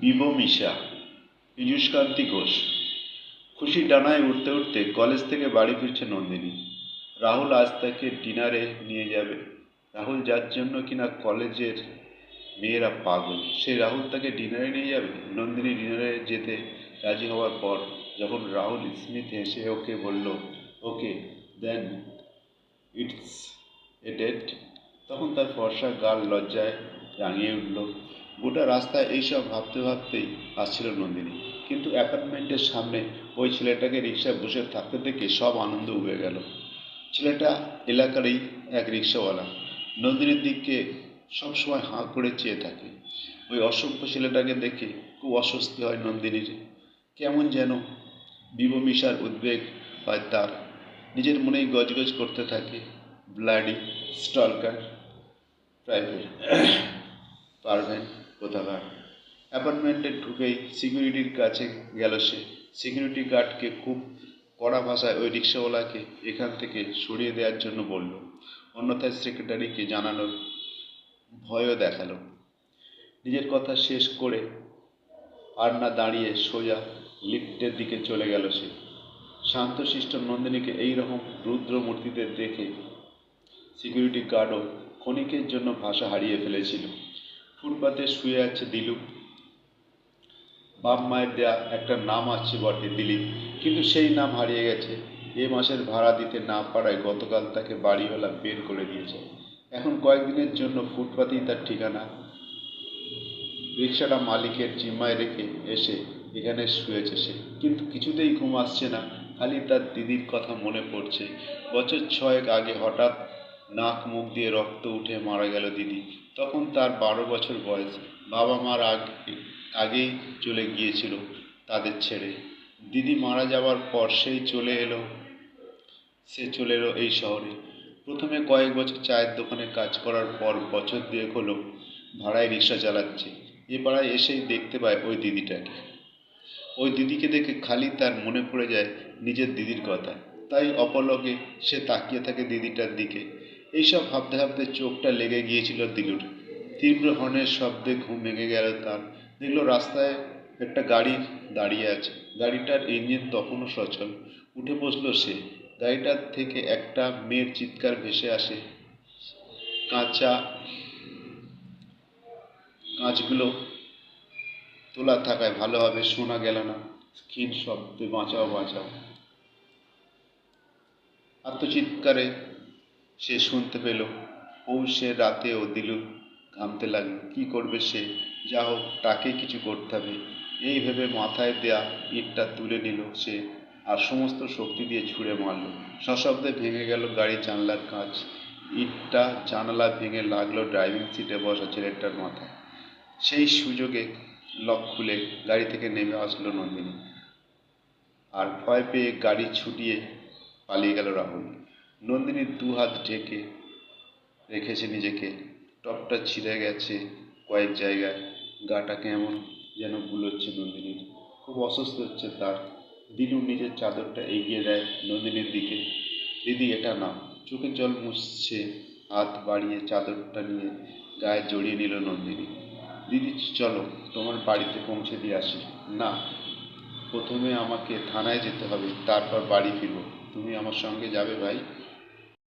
বিভূমিশা। পীযূষকান্তি ঘোষ। খুশির ডানায় উঠতে উঠতে কলেজ থেকে বাড়ি ফিরছে নন্দিনী। রাহুল আজ তাকে ডিনারে নিয়ে যাবে। রাহুল যার জন্য কিনা কলেজের মেয়েরা পাগল, সেই রাহুল তাকে ডিনারে নিয়ে যাবে। নন্দিনী ডিনারে যেতে রাজি হওয়ার পর যখন রাহুল স্মিথ হেসে ওকে বলল, ওকে দেন ইটস এ ডেট, তখন তার ফর্সা গাল লজ্জায় রাঙিয়ে উঠল। গোটা রাস্তায় এইসব ভাবতে ভাবতেই আসছিল নন্দিনী, কিন্তু অ্যাপার্টমেন্টের সামনে ওই ছেলেটাকে রিক্সায় বসে থাকতে দেখে সব আনন্দ উবে গেল। ছেলেটা এলাকারই এক রিক্সাওয়ালা। নন্দিনীর দিকে সবসময় হাঁ করে চেয়ে থাকে। ওই অসভ্য ছেলেটাকে দেখে খুব অস্বস্তি হয় নন্দিনীর। কেমন যেন বিভূমিশার উদ্বেগ হয় তার। নিজের মনেই গজগজ করতে থাকে, ব্লাডি স্টলকার প্রাইভেট পারভেন কোথাকার। অ্যাপার্টমেন্টে ঢুকেই সিকিউরিটির কাছে গেল সে। সিকিউরিটি গার্ডকে খুব কড়া ভাষায় ওই রিক্সাওয়ালাকে এখান থেকে সরিয়ে দেওয়ার জন্য বলল, অন্যথায় সেক্রেটারিকে জানানোর ভয়ও দেখালো। নিজের কথা শেষ করে আর না দাঁড়িয়ে সোজা লিফটের দিকে চলে গেল সে। শান্তশিষ্ট নন্দিনীকে এইরকম রুদ্র মূর্তিতে দেখে সিকিউরিটি গার্ডও ক্ষণিকের জন্য ভাষা হারিয়ে ফেলেছিল। ফুটপাতে শুয়ে আছে দিলু। বাপ মায়ের দেয়া একটা নাম আছে বটে দিলীপ, কিন্তু সেই নাম হারিয়ে গেছে। এ মাসের ভাড়া দিতে না পারায় গতকাল তাকে বাড়িওয়ালা বের করে দিয়েছে। এখন কয়েকদিনের জন্য ফুটপাতেই তার ঠিকানা। রিক্সাটা মালিকের জিম্মায় রেখে এসে এখানে শুয়েছে সে, কিন্তু কিছুতেই ঘুম আসছে না। খালি তার দিদির কথা মনে পড়ছে। বছর 6 আগে হঠাৎ নাক মুখ দিয়ে রক্ত উঠে মারা গেল দিদি। তখন তার 12 বছর বয়স। বাবা মার আগেই চলে গিয়েছিল তাদের ছেড়ে। দিদি মারা যাওয়ার পর সে চলে এলো এই শহরে। প্রথমে কয়েক বছর চায়ের দোকানে কাজ করার পর বছর 2 হলো ভাড়ায় রিক্সা চালাচ্ছে। এ পাড়ায় এসেই দেখতে পায় ওই দিদিটাকে। ওই দিদিকে দেখে খালি তার মনে পড়ে যায় নিজের দিদির কথা। তাই অপলকে সে তাকিয়ে থাকে দিদিটার দিকে। এইসব ভাবতে ভাবতে চোখটা লেগে গিয়েছিল দিলুর। তীব্র হর্নের শব্দে ঘুম ভেঙে গেল তার। দেখলো রাস্তায় একটা গাড়ি দাঁড়িয়ে আছে। গাড়িটার ইঞ্জিন তখনও সচল। উঠে বসলো সে। গাড়িটার থেকে একটা মেয়ের চিৎকার ভেসে আসে। কাঁচগুলো তোলা থাকায় ভালোভাবে শোনা গেল না। ক্ষীণ শব্দে বাঁচাও বাঁচাও আত্মচিৎকারে সে শুনতে পেল। পৌষের রাতেও দিলু ঘামতে লাগলো। কি করবে সে? যা হোক, তাকে কিছু করতে হবে। এই ভেবে মাথায় দেয়া ইটটা তুলে নিল সে আর সমস্ত শক্তি দিয়ে ছুঁড়ে মারল। সশব্দে ভেঙে গেল গাড়ির জানলার কাঁচ। ইটটা জানালা ভেঙে লাগলো ড্রাইভিং সিটে বসা ছেলেটার মাথায়। সেই সুযোগে লক খুলে গাড়ি থেকে নেমে আসলো নন্দিনী, আর ভয় পেয়ে গাড়ি ছুটিয়ে পালিয়ে গেল রাহুল। নন্দিনী 2 হাত ঢেকে রেখেছে নিজেকে। টপটা ছিঁড়ে গেছে কয়েক জায়গায়। গাটা কেমন যেন বুলোচ্ছে নন্দিনীর। খুব অস্বস্তি হচ্ছে তার। দিলু নিজের চাদরটা এগিয়ে দেয় নন্দিনীর দিকে। দিদি, এটা নাও। চোখের জল মুছছে হাত বাড়িয়ে চাদরটা নিয়ে গায়ে জড়িয়ে নিল নন্দিনী। দিদি, চলো তোমার বাড়িতে পৌঁছে দিয়ে আসি। না, প্রথমে আমাকে থানায় যেতে হবে, তারপর বাড়ি ফিরবো। তুমি আমার সঙ্গে যাবে ভাই?